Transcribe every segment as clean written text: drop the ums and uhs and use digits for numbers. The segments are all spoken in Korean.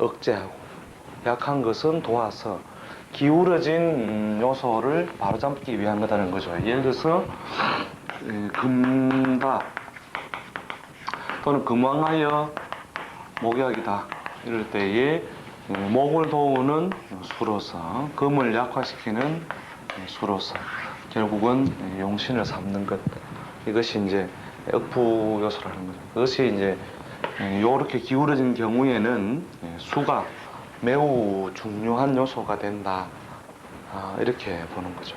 억제하고 약한 것은 도와서 기울어진 요소를 바로잡기 위한 거다는 거죠. 예를 들어서 금다 또는 금왕하여 목약이다 이럴 때에 목을 도우는 수로서 금을 약화시키는 수로서 결국은 용신을 삼는 것, 이것이 이제 억부 요소라는 거죠. 그것이 이제 이렇게 기울어진 경우에는 수가 매우 중요한 요소가 된다, 이렇게 보는 거죠.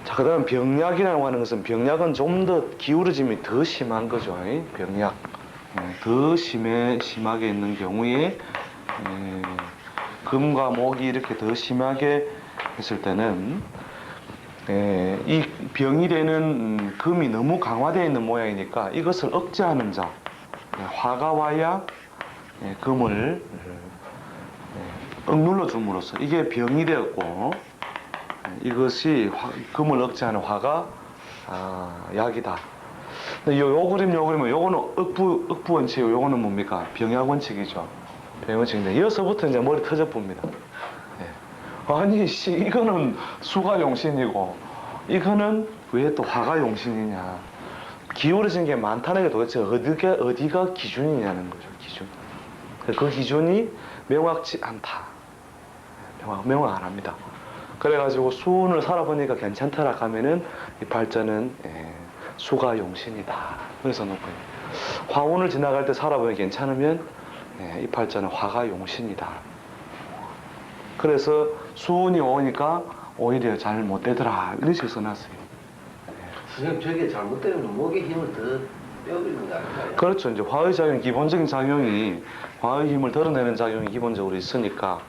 자, 그 다음 병약이라고 하는 것은, 병약은 좀 더 기울어짐이 더 심한 거죠. 병약, 더 심하게 있는 경우에 금과 목이 이렇게 더 심하게 했을 때는 이 병이 되는 금이 너무 강화되어 있는 모양이니까 이것을 억제하는 자, 화가 와야 금을 억눌러 줌으로써 이게 병이 되었고, 이것이 금을 억제하는 화가 약이다. 근데 요 그림은 요거는 억부 원칙이고 요거는 뭡니까? 병약 원칙이죠. 병약 원칙인데 여기서부터 이제 머리 터져 봅니다. 아니 이거는 수가 용신이고 이거는 왜 또 화가 용신이냐? 기울어진 게 많다는 게 도대체 어디가 기준이냐는 거죠. 기준. 그 기준이 명확치 않다. 명확 안 합니다. 그래가지고 수운을 살아보니까 괜찮다라 하면은 이 팔자는 수가 용신이다. 그래서 놓고 화운을 지나갈 때 살아보니 괜찮으면 이 팔자는 화가 용신이다. 그래서 수운이 오니까 오히려 잘 못 되더라, 이런 식으로 써놨어요. 선생님, 저게 잘못되면 목에 힘을 더 빼버리는 거 아닌가요? 그렇죠. 이제 화의 작용, 기본적인 작용이 화의 힘을 덜어내는 작용이 기본적으로 있으니까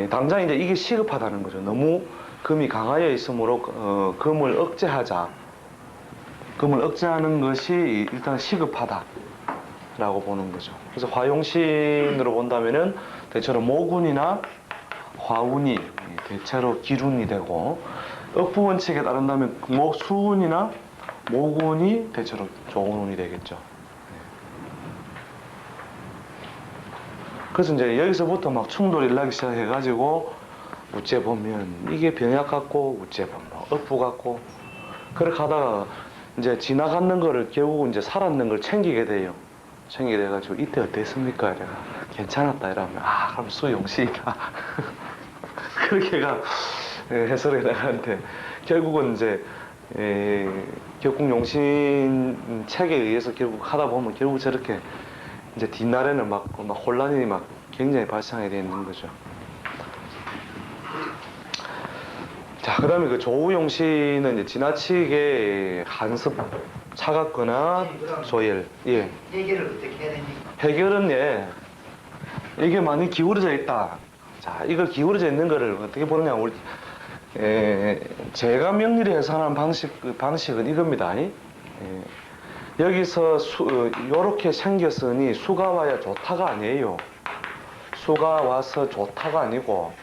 당장 이제 이게 시급하다는 거죠. 너무 금이 강하여 있으므로 금을 억제하자. 금을 억제하는 것이 일단 시급하다라고 보는 거죠. 그래서 화용신으로 본다면은 대체로 모군이나 화운이 대체로 기운이 되고, 억부 원칙에 따른다면 수운이나 모군이 대체로 좋은 운이 되겠죠. 그래서 이제 여기서부터 막 충돌이 일어나기 시작해가지고 우째 보면 이게 병약 같고 우째 보면 억부 같고, 그렇게 하다가 이제 지나가는 거를 결국 이제 살았는 걸 챙기게 돼요. 챙기게 돼가지고 이때 어땠습니까? 내가 괜찮았다 이러면 그럼 수용시이다. 그렇게가 해설해 나가는데, 결국은 이제 격국용신 책에 의해서 결국 하다 보면 결국 저렇게 이제 뒷날에는 막 혼란이 막 굉장히 발생하게 되어 있는 거죠. 자, 그 다음에 그 조우용신은 이제 지나치게 간섭, 차갑거나 소열. 예. 해결을 어떻게 해야 되니? 해결은 이게 많이 기울어져 있다. 자, 이걸 기울어져 있는 거를 어떻게 보느냐. 제가 명리를 해석하는 방식은 이겁니다. 여기서 요렇게 생겼으니 수가 와야 좋다가 아니에요. 수가 와서 좋다가 아니고,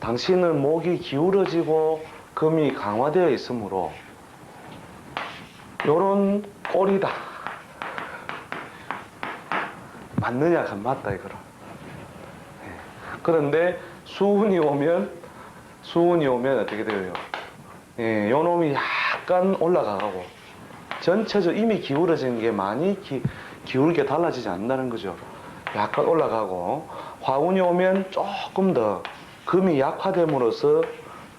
당신은 목이 기울어지고 금이 강화되어 있으므로 요런 꼴이다. 맞느냐? 안 맞다 이거로. 그런데 수운이 오면 어떻게 돼요? 요 놈이 약간 올라가고 전체적으로 이미 기울어진 게 많이 기울게 달라지지 않는다는 거죠. 약간 올라가고, 화운이 오면 조금 더 금이 약화됨으로써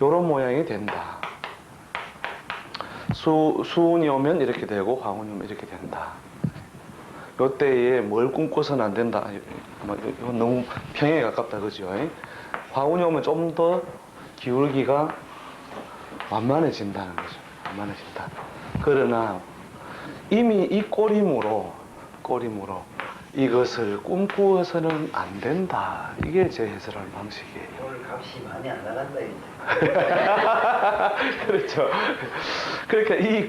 요런 모양이 된다. 수운이 오면 이렇게 되고 화운이 오면 이렇게 된다. 요때에 뭘 꿈꿔서는 안 된다. 이건 너무 평행에 가깝다, 그죠? 화운이 오면 좀 더 기울기가 완만해진다는 거죠. 완만해진다. 그러나 이미 이 꼬림으로 이것을 꿈꾸어서는 안 된다. 이게 제 해설하는 방식이에요. 오늘 값이 많이 안 나간다 이제. 그렇죠. 그러니까 이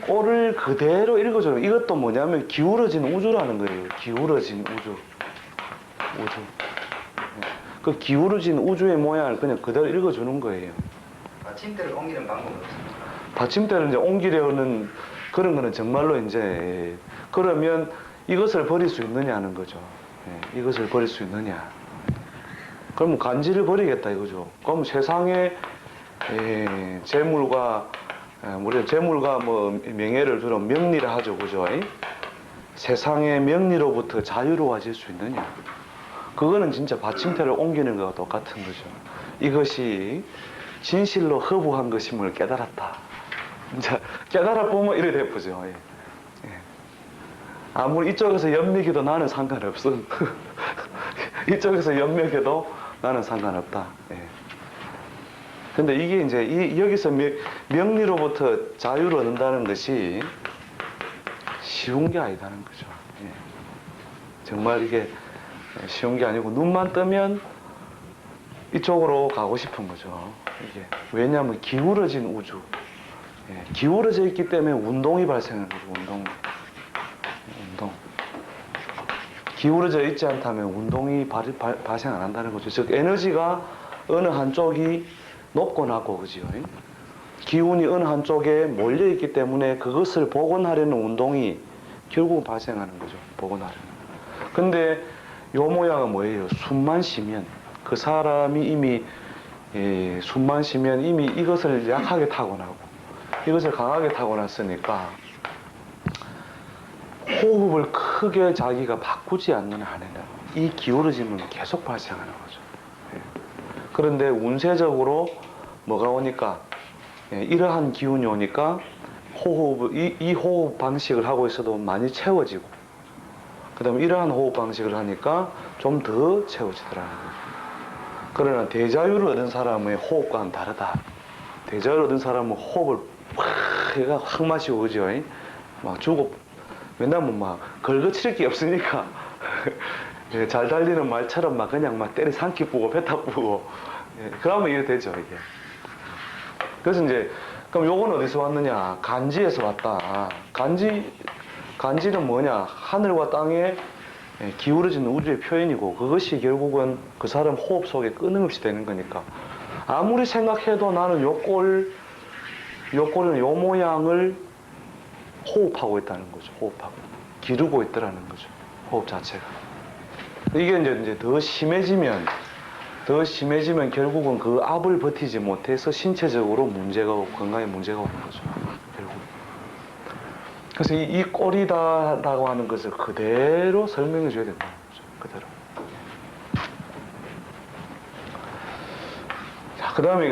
꼴을 그대로 읽어줘요. 이것도 뭐냐면 기울어진 우주라는 거예요. 기울어진 우주. 그 기울어진 우주의 모양을 그냥 그대로 읽어주는 거예요. 받침대를 옮기는 방법은 없습니다. 받침대를 이제 옮기려는 그런 거는 정말로 이제, 그러면 이것을 버릴 수 있느냐는 거죠. 예, 이것을 버릴 수 있느냐. 그럼 간지를 버리겠다 이거죠. 그럼 세상에 재물과 우리가 재물과 뭐 명예를 주로 명리라 하죠, 그죠? 세상의 명리로부터 자유로워질 수 있느냐? 그거는 진짜 받침대를 옮기는 거와 똑같은 거죠. 이것이 진실로 허부한 것임을 깨달았다. 이제 깨달아 보면 이래 되쁘죠. 아무리 이쪽에서 연맥해도 나는 상관없어. 이쪽에서 연맥해도 나는 상관없다. 근데 이게 이제 여기서 명리로부터 자유를 얻는다는 것이 쉬운 게 아니다는 거죠. 정말 이게 쉬운 게 아니고 눈만 뜨면 이쪽으로 가고 싶은 거죠. 이게 왜냐하면 기울어진 우주, 기울어져 있기 때문에 운동이 발생하는 거죠. 운동. 기울어져 있지 않다면 운동이 발생 안 한다는 거죠. 즉 에너지가 어느 한쪽이 높고 낮고 그지요. 기운이 어느 한쪽에 몰려 있기 때문에 그것을 복원하려는 운동이 결국 발생하는 거죠. 복원하려는. 근데 요 모양은 뭐예요? 숨만 쉬면 그 사람이 이미 숨만 쉬면 이미 이것을 약하게 타고나고 이것을 강하게 타고났으니까 호흡을 크게 자기가 바꾸지 않는 한에는 이 기울어짐은 계속 발생하는 거죠. 그런데 운세적으로 뭐가 오니까 이러한 기운이 오니까 이 호흡 방식을 하고 있어도 많이 채워지고 그 다음에 이러한 호흡 방식을 하니까 좀 더 채워지더라는 거죠. 그러나 대자유를 얻은 사람의 호흡과는 다르다. 대자유를 얻은 사람은 호흡을 확 마시고 그죠? 막 주고 맨날 막 걸거칠 게 없으니까 잘 달리는 말처럼 막 그냥 막 때리 삼키 뿌고 뱉어 뿌고 그러면 이래 되죠 이게. 그래서 이제 그럼 요건 어디서 왔느냐? 간지에서 왔다. 간지는 뭐냐? 하늘과 땅에 기울어진 우주의 표현이고 그것이 결국은 그 사람 호흡 속에 끊임없이 되는 거니까 아무리 생각해도 나는 요 꼴은 요 모양을 호흡하고 있다는 거죠. 호흡하고 기르고 있더라는 거죠. 호흡 자체가. 이게 이제 더 심해지면 결국은 그 압을 버티지 못해서 신체적으로 문제가 오고 건강에 문제가 오는 거죠. 결국. 그래서 이 꼴이다라고 하는 것을 그대로 설명해 줘야 된다는 거죠. 그대로. 자, 그 다음에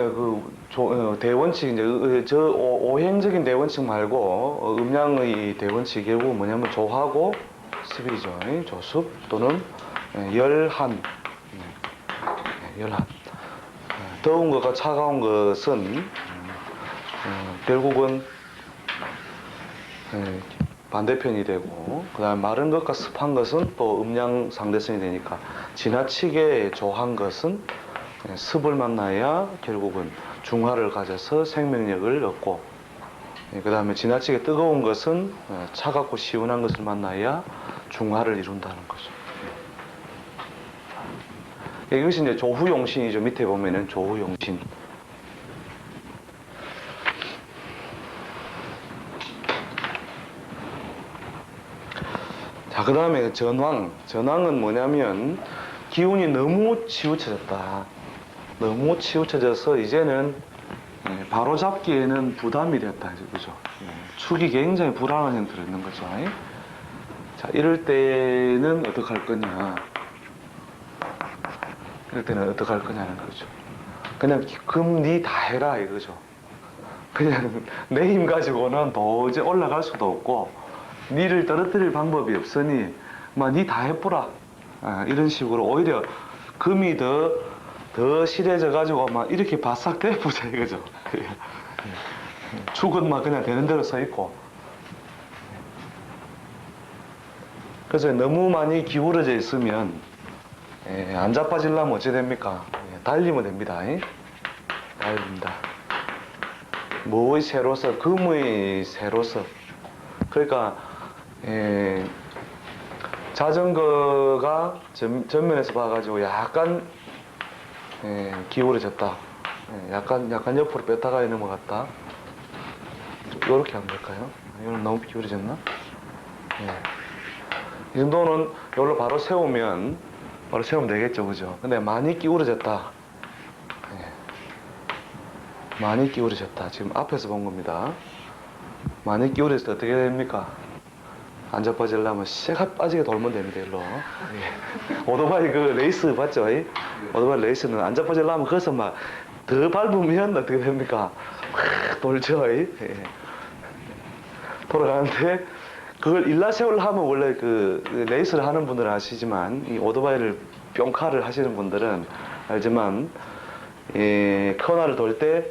대원칙, 이제, 저 오행적인 대원칙 말고, 음양의 대원칙이 결국 뭐냐면 조하고 습이죠. 조습 또는 열한. 열한. 더운 것과 차가운 것은, 결국은, 반대편이 되고, 그 다음에 마른 것과 습한 것은 또 음양 상대성이 되니까, 지나치게 조한 것은 습을 만나야 결국은 중화를 가져서 생명력을 얻고 그 다음에 지나치게 뜨거운 것은 차갑고 시원한 것을 만나야 중화를 이룬다는 거죠. 이것이 이제 조후용신이죠. 밑에 보면은 조후용신. 자, 그 다음에 전황. 전황은 뭐냐면 기운이 너무 치우쳐졌다. 너무 치우쳐져서 이제는 바로 잡기에는 부담이 됐다. 그죠? 축이 굉장히 불안한 형태로 있는 거죠. 자, 이럴 때는 어떻게 할 거냐? 이럴 때는 어떻게 할 거냐는 거죠. 그냥 금 니 다 해라 이거죠. 그냥 내 힘 가지고는 도저히 올라갈 수도 없고 니를 떨어뜨릴 방법이 없으니 막 니 다 해보라. 이런 식으로 오히려 금이 더 실해져 가지고 막 이렇게 바싹 대보자 이거죠. 축은 막 그냥 되는 대로 서 있고. 그래서 너무 많이 기울어져 있으면 안 자빠지려면 어찌 됩니까? 달리면 됩니다. 달립니다. 뭐의 새로서? 금의 새로서. 그러니까 자전거가 전면에서 봐가지고 약간 기울어졌다. 약간 옆으로 뺐다가 있는 것 같다. 이렇게 하면 될까요? 이건 너무 기울어졌나? 이 정도는 여기로 바로 세우면 되겠죠, 그죠? 근데 많이 기울어졌다. 예. 많이 기울어졌다. 지금 앞에서 본 겁니다. 많이 기울어질 때 어떻게 됩니까? 안 자빠지려면 쎄가 빠지게 돌면 됩니다, 일로. 예. 오토바이 그 레이스 봤죠? 오토바이 레이스는 안 자빠지려면 거기서 막 더 밟으면 어떻게 됩니까? 확 돌죠. 예. 돌아가는데 그걸 일라세우를 하면 원래 그 레이스를 하는 분들은 아시지만 이 오토바이를 뿅카를 하시는 분들은 알지만 커널을 돌 때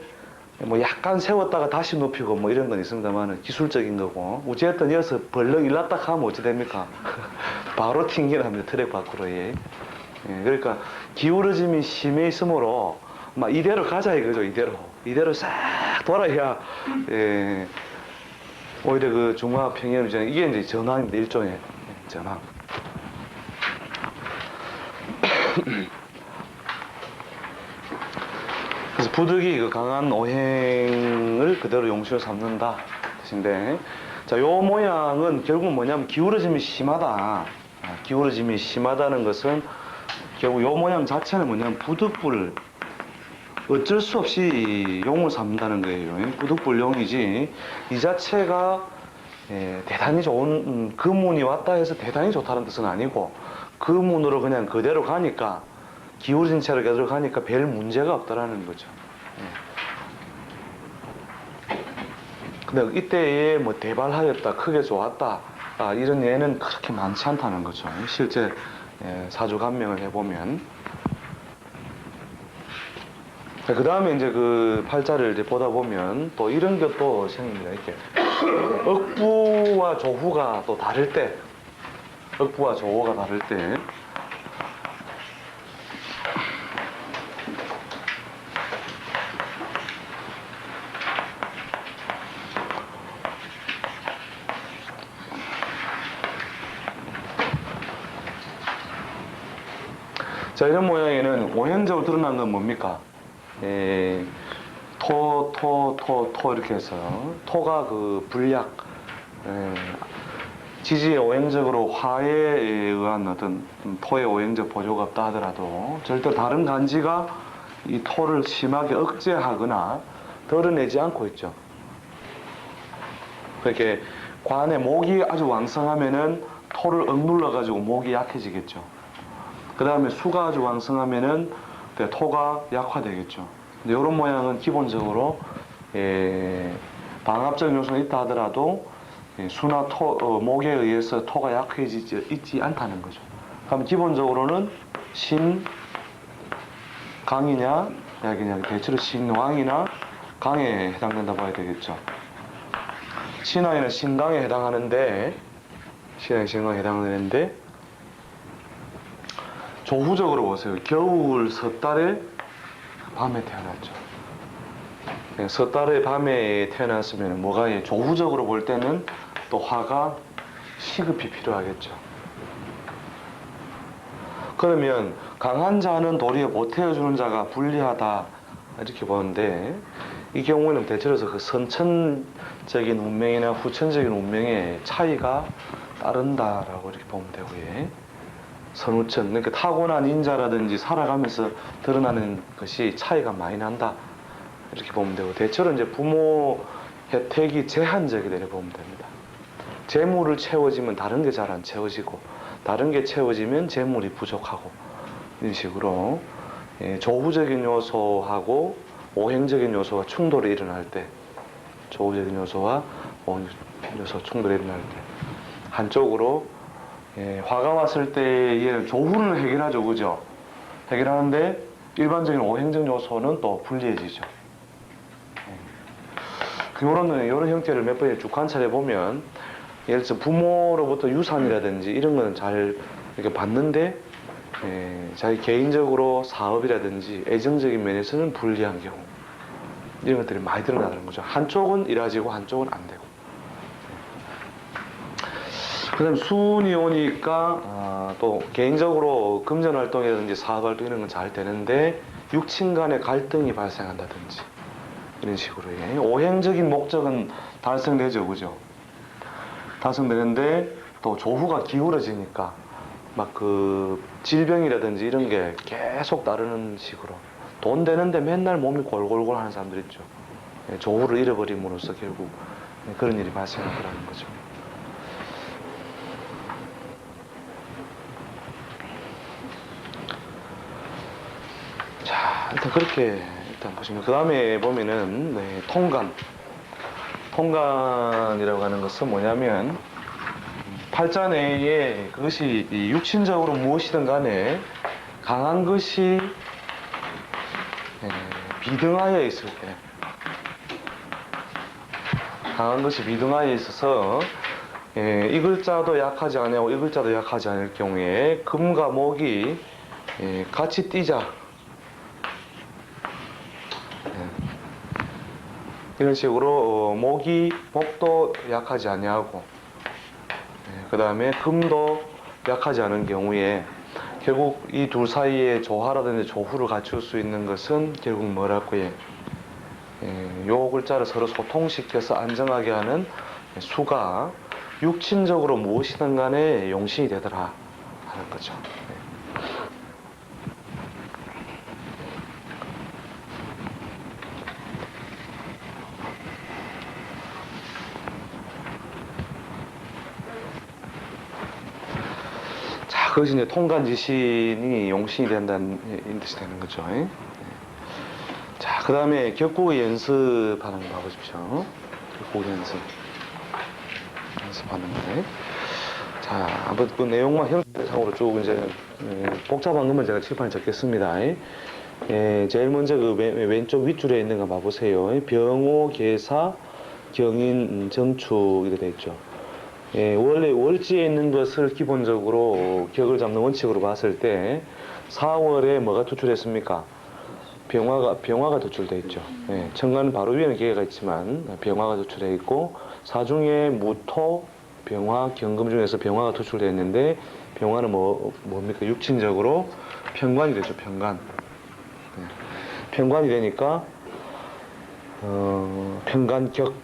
뭐 약간 세웠다가 다시 눕히고 뭐 이런 건 있습니다만 기술적인 거고 어쨌든 여기서 벌렁 일났다 하면 어찌 됩니까? 바로 튕겨납니다. 트랙 밖으로. 예. 그러니까 기울어짐이 심해 있으므로 막 이대로 가자 이거죠. 이대로 싹 돌아야 오히려 그 중화 평형 이게 이제 전환입니다. 일종의 전환. 그래서 부득이 그 강한 오행을 그대로 용시로 삼는다 뜻인데, 자, 요 모양은 결국 뭐냐면 기울어짐이 심하다. 기울어짐이 심하다는 것은 결국 요 모양 자체는 뭐냐면 부득불 어쩔 수 없이 용을 삼는다는 거예요. 부득불 용이지 이 자체가 대단히 좋은 그 문이 왔다 해서 대단히 좋다는 뜻은 아니고 그 문으로 그냥 그대로 가니까 기울어진 채로 그대로 가니까 별 문제가 없다라는 거죠. 근데 이때에 뭐 대발하였다, 크게 좋았다, 이런 예는 그렇게 많지 않다는 거죠. 실제 사주 감명을 해보면. 그 다음에 이제 그 팔자를 이제 보다 보면 또 이런 것도 생깁니다. 이렇게 억부와 조후가 또 다를 때, 억부와 조후가 다를 때, 자, 이런 모양에는 오행적으로 드러난 건 뭡니까? 토 이렇게 해서 토가 그 불약, 지지의 오행적으로 화에 의한 어떤 토의 오행적 보조가 없다 하더라도 절대 다른 간지가 이 토를 심하게 억제하거나 덜어내지 않고 있죠. 그렇게 관에 목이 아주 왕성하면은 토를 억눌러 가지고 목이 약해지겠죠. 그 다음에 수가 아주 왕성하면은 토가 약화되겠죠. 근데 이런 모양은 기본적으로 방합적 요소가 있다 하더라도 수나 목에 의해서 토가 약해지지 있지 않다는 거죠. 그럼 기본적으로는 신, 강이냐, 약이냐, 대체로 신왕이나 강에 해당된다 봐야 되겠죠. 신왕이나 신강에 해당하는데, 신왕이 신강에 해당되는데, 조후적으로 보세요. 겨울 섣달에 밤에 태어났죠. 섣달의 밤에 태어났으면 뭐가 조후적으로 볼 때는 또 화가 시급히 필요하겠죠. 그러면 강한 자는 도리어 보태어주는 자가 불리하다 이렇게 보는데 이 경우에는 대체로서 그 선천적인 운명이나 후천적인 운명의 차이가 따른다라고 이렇게 보면 되고요. 선후천, 그러니까 타고난 인자라든지 살아가면서 드러나는 것이 차이가 많이 난다 이렇게 보면 되고, 대체로 이제 부모 혜택이 제한적이다 이렇게 보면 됩니다. 재물을 채워지면 다른 게 잘 안 채워지고, 다른 게 채워지면 재물이 부족하고, 이런 식으로 조후적인 요소하고 오행적인 요소가 충돌이 일어날 때, 조후적인 요소와 오행 요소 충돌이 일어날 때 한쪽으로 화가 왔을 때의 조후는 해결하죠, 그죠? 해결하는데 일반적인 오행적 요소는 또 불리해지죠. 이런 형태를 몇 번 쭉 관찰해 보면, 예를 들어서 부모로부터 유산이라든지 이런 거는 잘 이렇게 받는데, 자기 개인적으로 사업이라든지 애정적인 면에서는 불리한 경우, 이런 것들이 많이 드러나는 거죠. 한쪽은 이루어지고 한쪽은 안 되고. 그 다음에 수운이 오니까 또 개인적으로 금전 활동이라든지 사업 활동 이런 건 잘 되는데 육친 간의 갈등이 발생한다든지 이런 식으로 오행적인 목적은 달성되죠, 그죠? 달성되는데 또 조후가 기울어지니까 막 그 질병이라든지 이런 게 계속 따르는 식으로 돈 되는데 맨날 몸이 골골골 하는 사람들 있죠. 예, 조후를 잃어버림으로써 결국 그런 일이 발생하더라는 거죠. 자, 일단 그렇게 일단 보시면 그 다음에 보면은 네, 통간이라고 하는 것은 뭐냐면 팔자 내에 그것이 이 육신적으로 무엇이든 간에 강한 것이 비등하여 있을 때 강한 것이 비등하여 있어서 이 글자도 약하지 않고 이 글자도 약하지 않을 경우에 금과 목이 같이 뛰자 이런 식으로 목도 약하지 아니하고 그 다음에 금도 약하지 않은 경우에 결국 이 둘 사이에 조화라든지 조후를 갖출 수 있는 것은 결국 뭐라고요? 요 글자를 서로 소통시켜서 안정하게 하는 수가 육친적으로 무엇이든 간에 용신이 되더라 하는 거죠. 자, 그것이 이제 통간지신이 용신이 된다는 뜻이 되는 거죠. 자, 그 다음에 격국의 연습하는 거 봐보십시오. 격국 연습하는 거. 자, 한번 그 내용만 형식상으로 쭉 이제 복잡한 것만 제가 칠판에 적겠습니다. 제일 먼저 그 왼쪽 윗줄에 있는 거 봐보세요. 병호, 계사, 경인, 정축 이렇게 되어 있죠. 원래 월지에 있는 것을 기본적으로 격을 잡는 원칙으로 봤을 때 4월에 뭐가 투출했습니까? 병화가 도출되어 있죠. 천간 바로 위에는 계가 있지만 병화가 도출되어 있고 사중에 무토, 병화, 경금 중에서 병화가 도출되어 있는데 병화는 뭡니까? 육친적으로 편관이 되죠. 편관이 되니까 편관격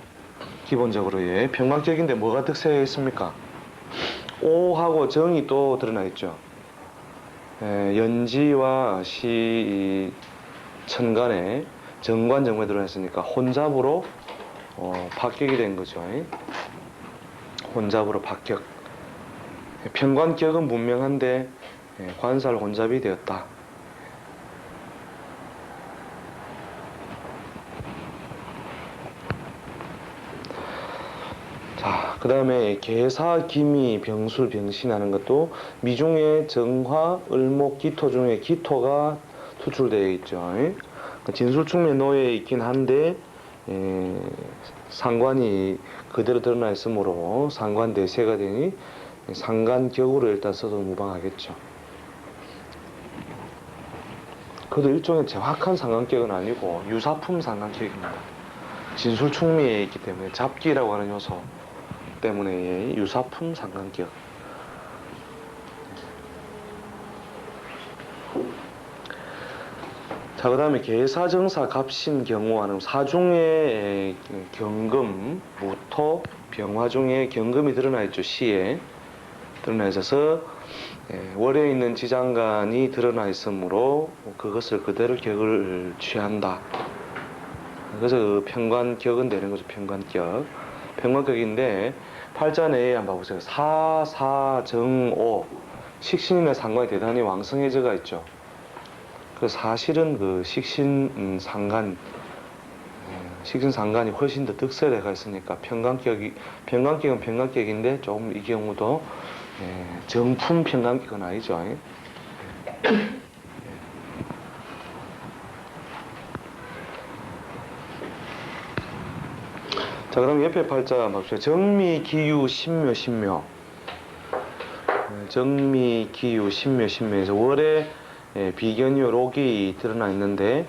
기본적으로 편관격인데 뭐가 특색이 있습니까? 오하고 정이 또 드러나 있죠. 연지와 시 천간에 정관 정관이 들어가 있으니까 혼잡으로 박격이 된 거죠. 혼잡으로 박격. 편관격은 분명한데 관살 혼잡이 되었다. 자, 그 다음에 계사, 기미, 병술, 병신하는 것도 미중에 정화, 을목, 기토 중에 기토가 투출되어 있죠. 진술충에 놓여 있긴 한데 상관이 그대로 드러나 있으므로 상관대세가 되니 상관격으로 일단 써도 무방하겠죠. 그래도 일종의 정확한 상관격은 아니고 유사품 상관격입니다. 진술충미에 있기 때문에 잡기라고 하는 요소 때문에 유사품 상관격. 자, 그 다음에 계사정사 갑신 경호하는 사중에 경금, 무토, 병화 중에 경금이 드러나 있죠. 시에 드러나 있어서 월에 있는 지장간이 드러나 있으므로 그것을 그대로 격을 취한다. 그래서 그 편관격은 되는 거죠. 편관격인데 팔자 내에 한번 보세요. 사정오 식신이나 상관이 대단히 왕성해져가 있죠. 그 사실은 그 식신상간이 훨씬 더 득세가 있으니까 편관격은 편관격인데 조금 이 경우도 정품 편관격은 아니죠. 자, 그럼 옆에 팔자 봅시다. 정미, 기유, 신묘. 정미, 기유, 신묘에서 월에 비견유, 록이 드러나 있는데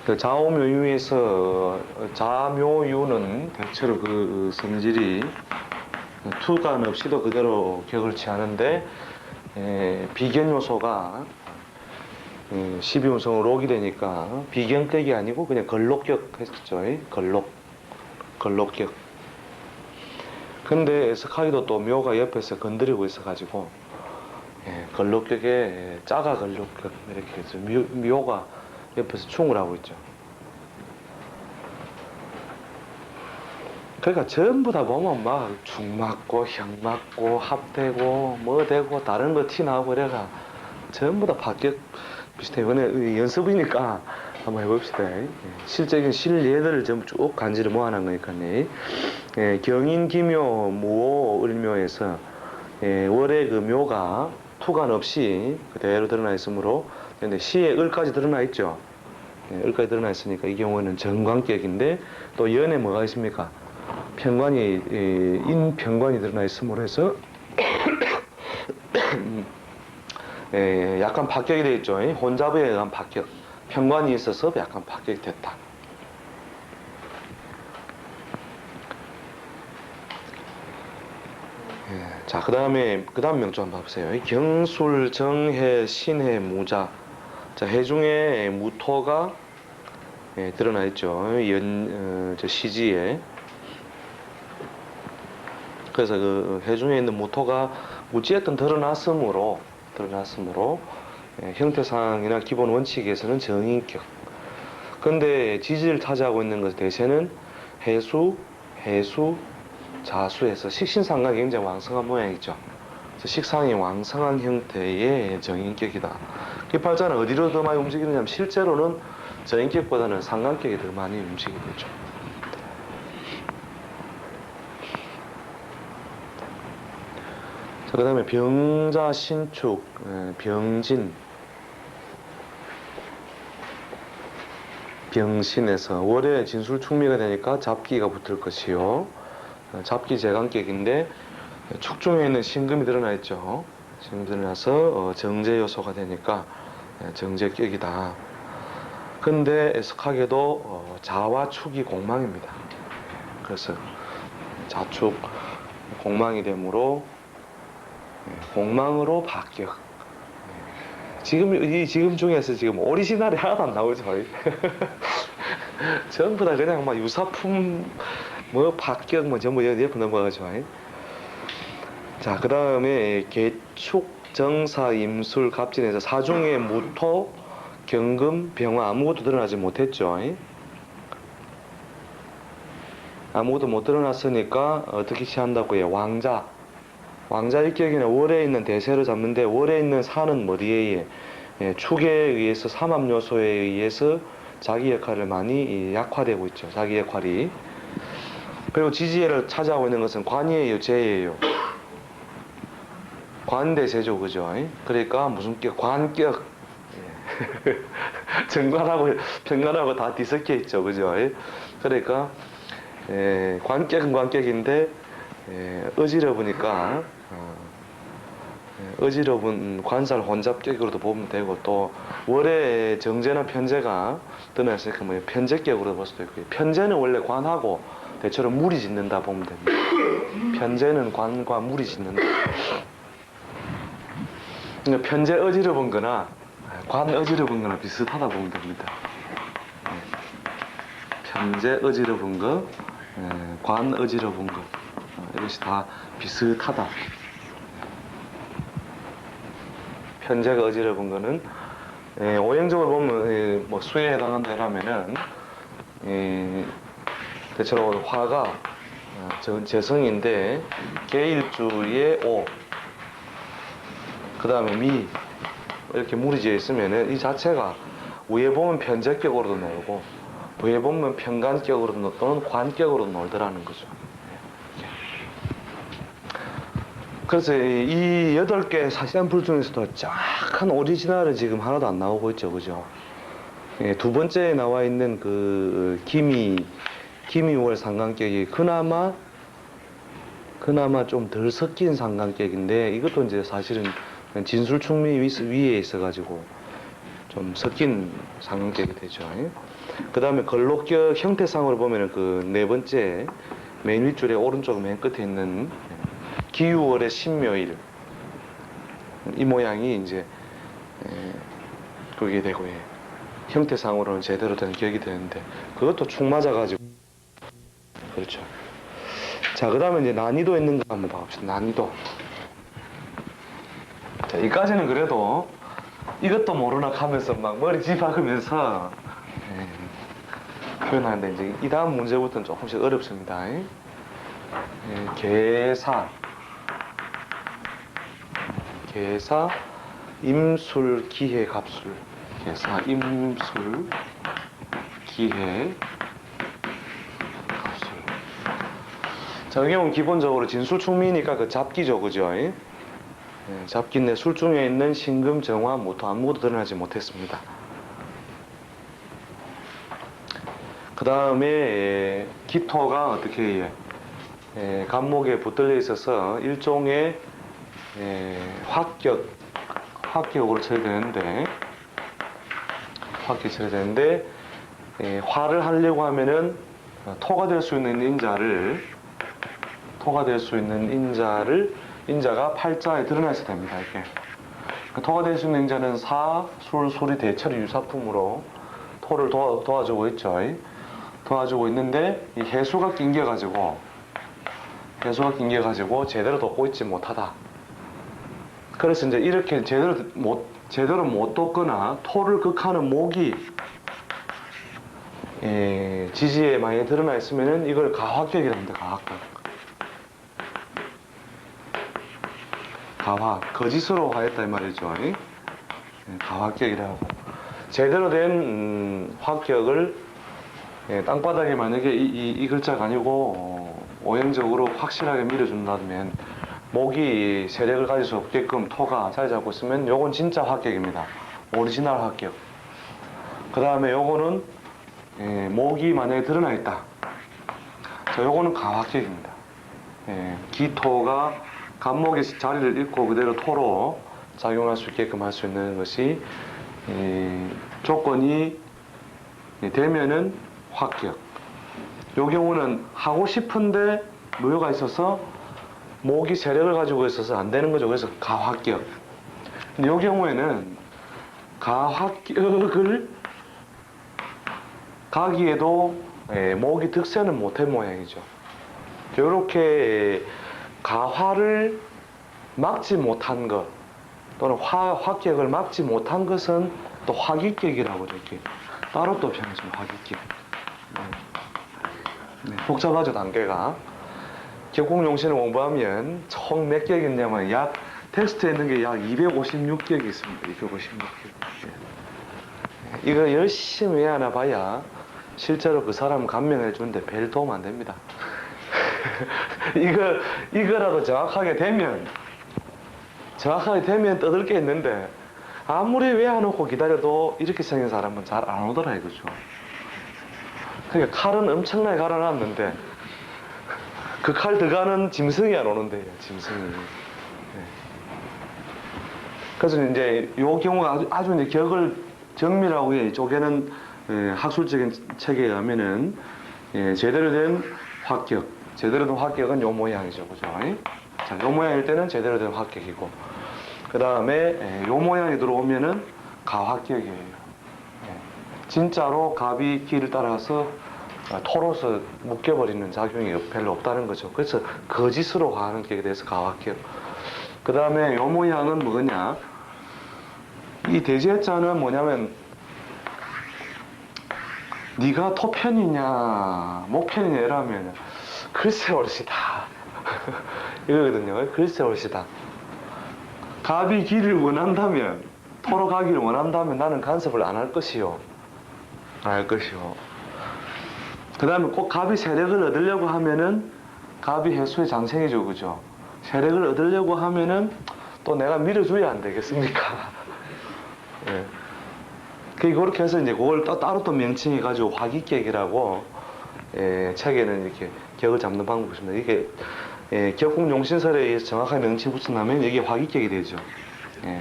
그 좌오묘유에서 좌묘유는 대체로 그 성질이 투간 없이도 그대로 격을 취하는데 비견 요소가 12운성으로 록이 되니까 비견격이 아니고 그냥 걸록격 했죠. 걸록격. 근데 에스카이도 또 묘가 옆에서 건드리고 있어가지고 걸록격에 짜가 걸록격 이렇게 해서 묘가 옆에서 충을 하고 있죠. 그러니까 전부 다 보면 막 죽 맞고 형 맞고 합되고 뭐 되고 다른 거 티 나고 이래가 전부 다 합격 비슷해요. 이번에 연습이니까 한번 해봅시다. 실적인 실예들을 전부 쭉 간지를 모아놓은 거니까요. 경인, 기묘, 무오, 을묘에서 월의 그 묘가 투간 없이 그대로 드러나 있으므로 근데 시에 을까지 드러나 있죠. 을까지 드러나 있으니까 이 경우는 정관격인데 또 연에 뭐가 있습니까? 편관이 인편관이 드러나 있음으로 해서 약간 박격이 되어 있죠. 혼잡에 의한 박격. 편관이 있어서 약간 박격이 됐다. 자, 그 다음 명조 한번 봐보세요. 경술, 정해, 신해, 무자. 자, 해중에 무토가 드러나 있죠. 저 시지에. 그래서 그 해중에 있는 무토가 어찌됐든 드러났으므로 형태상이나 기본 원칙에서는 정인격. 근데 지지를 차지하고 있는 것 대체는 해수, 자수에서 식신상각이 굉장히 왕성한 모양이죠. 그래서 식상이 왕성한 형태의 정인격이다. 이 팔자는 어디로 더 많이 움직이느냐면 실제로는 정인격보다는 상관격이 더 많이 움직이게 되죠. 그 다음에 병자, 신축, 병진, 병신에서 월에 진술충미가 되니까 잡기가 붙을 것이요. 잡기 재간격인데 축중에 있는 신금이 드러나 있죠. 신금이 드러나서 정제 요소가 되니까 정제격이다. 근데 애석하게도 자와 축이 공망입니다. 그래서 자축 공망이 되므로 공망으로 박격. 지금 중에서 지금 오리지널이 하나도 안 나오죠. 전부 다 그냥 막 유사품, 뭐 박격, 뭐 전부 옆에 넘어가죠. 자, 그 다음에 개축, 정사, 임술, 갑진에서 사중에 무토, 경금, 병화 아무것도 드러나지 못했죠. 아무것도 못 드러났으니까 어떻게 취한다고 해요? 왕자 일격에는 월에 있는 대세를 잡는데 월에 있는 산은 뭐디에 축에 의해서 삼합 요소에 의해서 자기 역할을 많이 약화되고 있죠. 자기 역할이. 그리고 지지혜를 차지하고 있는 것은 관이에요, 재예요. 관대세죠, 그죠? 그러니까 무슨 격? 관격. 정관하고 병관하고 다 뒤섞여 있죠, 그죠? 그러니까 관격은 관격인데 어지러우니까 어지러운 관살 혼잡격으로도 보면 되고 또 월의 정제나 편제가 드러났으니까 뭐 편제격으로도 볼 수도 있고요. 편제는 원래 관하고 대체로 물이 짓는다 보면 됩니다. 편제는 관과 물이 짓는다. 그러니까 편제 어지러운 거나 관 어지러운 거나 비슷하다 보면 됩니다. 편제 어지러운 거, 관 어지러운 거 이것이 다 비슷하다. 편제가 어지러운 거는 오행적으로 보면 뭐 수에 해당한다 하면은 대체로 화가 재성인데 계일주의 오, 그 다음에 미 이렇게 물이 지어 있으면은 이 자체가 위에 보면 편제격으로도 놀고 위에 보면 편관격으로도 또는 관격으로도 놀더라는 거죠. 그래서 이 8개 사시안풀 중에서도 쫙한 오리지널은 지금 하나도 안 나오고 있죠, 그죠? 두 번째에 나와 있는 그 기미월 상관격이 그나마 좀 덜 섞인 상관격인데 이것도 이제 사실은 진술충미 위에 있어가지고 좀 섞인 상관격이 되죠. 그 다음에 걸록격 형태상으로 보면은 그 네 번째 맨 윗줄에 오른쪽 맨 끝에 있는 기유월의 신묘일 이 모양이 이제 그게 되고 형태상으로는 제대로 된 격이 되는데 그것도 축 맞아가지고 그렇죠. 자. 자, 그 다음에 이제 난이도 있는 거 한번 봐봅시다. 난이도. 자, 이까지는 그래도 이것도 모르나 하면서 막 머리 뒤박으면서 표현하는데, 이제 이 다음 문제부터는 조금씩 어렵습니다. 계사, 임술, 기해, 갑술. 계사, 임술, 기해, 갑술. 자, 이 경우는 기본적으로 진술충미니까 그 잡기죠, 그죠? 잡기인데 술중에 있는 신금, 정화, 모토 아무것도 드러나지 못했습니다. 그 다음에 기토가 어떻게 해요? 간목에 붙들려 있어서 일종의 화격으로 처리되는데, 화를 하려고 하면은 토가 될 수 있는 인자가 팔자에 드러나 있어야 됩니다. 이렇게. 토가 될 수 있는 인자는 사, 술, 소리, 대처리, 유사품으로 토를 도와주고 있죠. 도와주고 있는데 이 해수가 낑겨가지고 제대로 돋고 있지 못하다. 그래서 이제 이렇게 제대로 못 돋거나 토를 극하는 목이 지지에 많이 드러나 있으면은 이걸 가화격이라고 합니다. 가화, 거짓으로 화했다 이 말이죠. 가화격이라고. 제대로 된 화격을 땅바닥에 만약에 이 글자가 아니고 오행적으로 확실하게 밀어준다면 목이 세력을 가질 수 없게끔 토가 자리 잡고 있으면 요건 진짜 화격입니다. 오리지널 화격. 그 다음에 요거는 목이 만약에 드러나 있다. 자, 요거는 가화격입니다. 기토가 간목의 자리를 잃고 그대로 토로 작용할 수 있게끔 할 수 있는 것이 조건이 되면은 화격. 요 경우는 하고 싶은데 무효가 있어서 목이 세력을 가지고 있어서 안 되는 거죠. 그래서 가화격. 근데 요 경우에는 가화격을 가기에도 목이 득세는 못한 모양이죠. 요렇게 가화를 막지 못한 것 또는 화격을 막지 못한 것은 또 화기격이라고 이렇게 따로 또 표현했습니다. 화기격. 복잡하죠, 단계가. 격국용신을 공부하면 총 몇 격이 있냐면 텍스트에 있는 게 약 256격이 있습니다. 256격. 이거 열심히 외워놔 봐야 실제로 그 사람 감명해 주는데 별 도움 안 됩니다. 이거라도 정확하게 되면 떠들 게 있는데 아무리 외워놓고 기다려도 이렇게 생긴 사람은 잘 안 오더라 이거죠. 그러니까 칼은 엄청나게 갈아놨는데 그 칼 들어가는 짐승이 안 오는데요, 짐승이. 그래서 이제 요 경우가 아주 이제 격을 정밀하고 이쪽에는 학술적인 책에 의하면은 제대로 된 화격은 요 모양이죠, 그죠? 자, 요 모양일 때는 제대로 된 화격이고, 그 다음에 요 모양이 들어오면은 가화격이에요. 진짜로 갑이 길을 따라서 토로서 묶여버리는 작용이 별로 없다는 거죠. 그래서 거짓으로 화하는 격에 대해서 가화격. 그 다음에 요 모양은 뭐냐? 이 대제자는 뭐냐면 네가 토편이냐 목편이냐 이러면 글쎄 옳시다 이거거든요. 글쎄 옳시다. 갑이 길을 원한다면, 토로 가기를 원한다면 나는 간섭을 안 할 것이요. 그 다음에 꼭 갑이 세력을 얻으려고 하면은 갑이 해수의 장생이죠, 그죠? 세력을 얻으려고 하면은 또 내가 밀어줘야 안 되겠습니까? 그렇게 해서 이제 그걸 따로 또 명칭해가지고 화기격이라고 책에는 이렇게 격을 잡는 방법이 있습니다. 이게 격국용신설에 의해서 정확하게 명칭 붙인다면 이게 화기격이 되죠.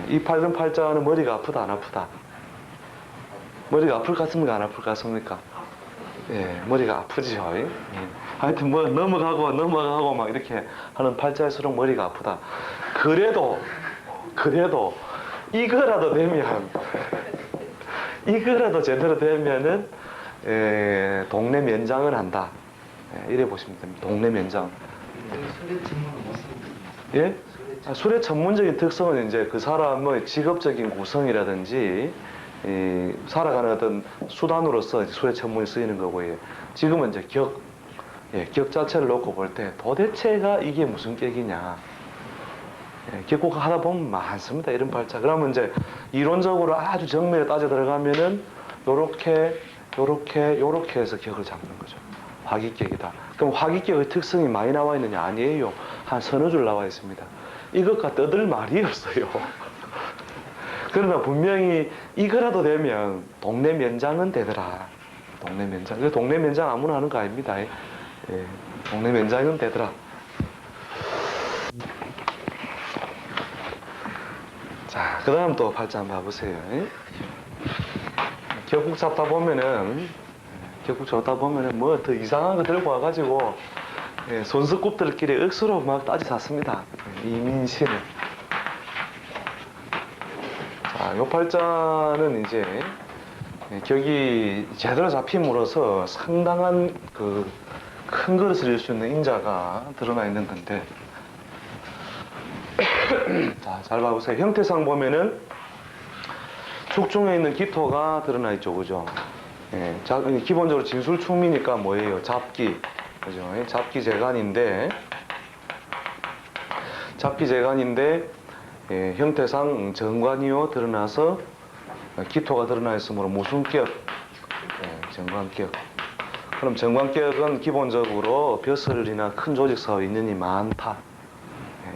이 팔은 팔자는 머리가 아프다 안 아프다? 머리가 아플 것 같습니까 안 아플 것 같습니까? 머리가 아프죠. 하여튼 뭐 넘어가고 막 이렇게 하는 팔자일수록 머리가 아프다. 그래도 이거라도 제대로 되면은 동네 면장을 한다. 이래 보시면 됩니다. 동네 면장. 술의 전문은 무슨 예? 술의 전문적인 특성은 이제 그 사람의 직업적인 구성이라든지 살아가는 어떤 수단으로서 이제 술의 전문이 쓰이는 거고요. 지금은 이제 격 자체를 놓고 볼 때 도대체가 이게 무슨 격이냐. 격국 하다 보면 많습니다. 이런 발자. 그러면 이제 이론적으로 아주 정밀에 따져 들어가면은 요렇게 해서 격을 잡는 거죠. 화기격이다. 그럼 화기격의 특성이 많이 나와 있느냐? 아니에요. 한 서너 줄 나와 있습니다. 이것과 떠들 말이 없어요. 그러나 분명히 이거라도 되면 동네 면장은 되더라. 동네 면장. 동네 면장 아무나 하는 거 아닙니다. 예. 동네 면장은 되더라. 자, 그 다음 또 팔자 한번 봐보세요. 격국 잡다 보면은 뭐 더 이상한 거 들고 와가지고 손석굽들끼리 억수로 막 따지 샀습니다. 이민신을. 자, 요 팔자는 이제 격이 제대로 잡힘으로써 상당한 그 큰 그릇을 이룰 수 있는 인자가 드러나 있는 건데 자, 잘 봐보세요. 형태상 보면은 축중에 있는 기토가 드러나 있죠, 그죠? 기본적으로 진술충미니까 뭐예요? 잡기, 그죠? 잡기 재간인데 형태상 정관이요 드러나서 기토가 드러나 있으므로 무슨 격? 정관격. 그럼 정관격은 기본적으로 벼슬이나 큰 조직 사업이 있느니 많다.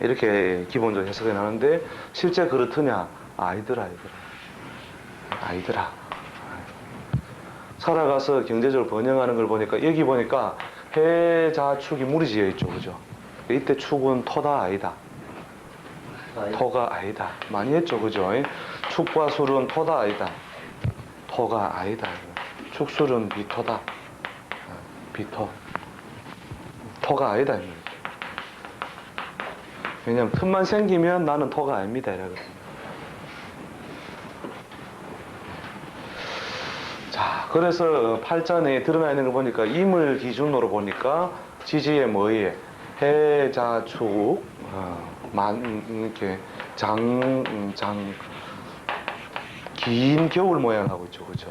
이렇게 기본적으로 해석이 나는데 실제 그렇더냐? 아니더라. 살아가서 경제적으로 번영하는 걸 보니까 여기 보니까 해자축이 무리지어 있죠, 그죠? 이때 축은 토다 아니다. 토가 아니다. 많이 했죠, 그죠? 축과 술은 토다 아니다. 토가 아니다. 축술은 비토다. 비토. 토가 아니다. 왜냐면 틈만 생기면 나는 토가 아닙니다. 이러거든요. 자, 그래서 팔자 내에 드러나 있는 걸 보니까 임을 기준으로 보니까 지지에 뭐에 해자축 이렇게 긴 겨울 모양을 하고 있죠, 그죠?